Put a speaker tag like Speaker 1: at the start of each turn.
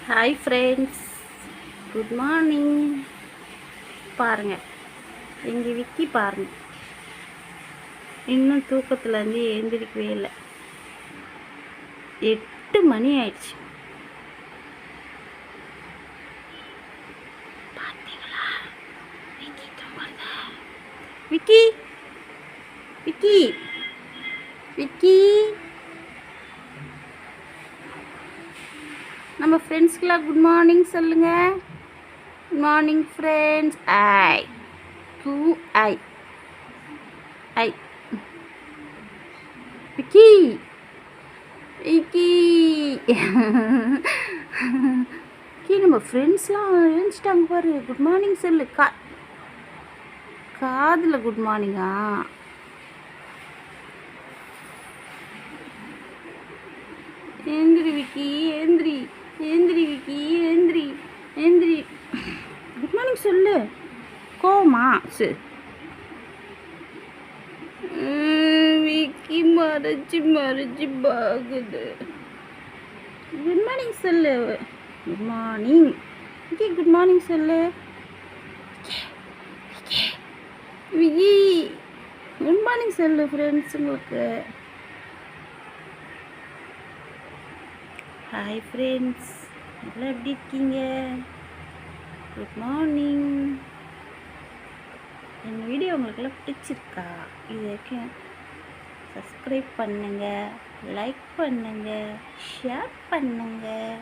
Speaker 1: Hi friends, good morning. பாருங்கள், எங்கள் விக்கி பாருங்கள், இன்னும் தூக்கத்துலேருந்து எழுந்திரிக்கவே இல்லை. 8 மணி ஆயிடுச்சு. பார்த்தீங்களா விக்கி தூங்குறத? விக்கி விக்கி விக்கி நம்ம ஃப்ரெண்ட்ஸ்க்கெலாம் குட் மார்னிங் சொல்லுங்கள். Good morning friends. ஐ டூ ஐ ஐ விக்கி விக்கி விக்கி நம்ம ஃப்ரெண்ட்ஸ்லாம் எழுந்துச்சிட்டாங்க பாரு. குட் மார்னிங் சொல்லு. காதில் குட் மார்னிங்கா? ஏந்திரி விக்கி, ஏந்திரி ஏந்திரி விக்கி, ஏந்திரி ஏந்திரி. குட் மார்னிங் சொல்லு. கோமா சரி. விக்கி மறைச்சி மறைச்சி பாகுது. குட் மார்னிங் சொல்லு. Good morning Vicky, good morning சொல்லு. விக்கி குட் மார்னிங் சொல்லு ஃப்ரெண்ட்ஸுங்களுக்கு. ஹாய் ஃப்ரெண்ட்ஸ், எல்லாம் எப்படி இருக்கீங்க? Good morning. என் வீடியோ உங்களுக்கெல்லாம் பிடிச்சிருக்கா? இது வரைக்கும் சப்ஸ்கிரைப் பண்ணுங்கள், லைக் பண்ணுங்கள், ஷேர் பண்ணுங்கள்.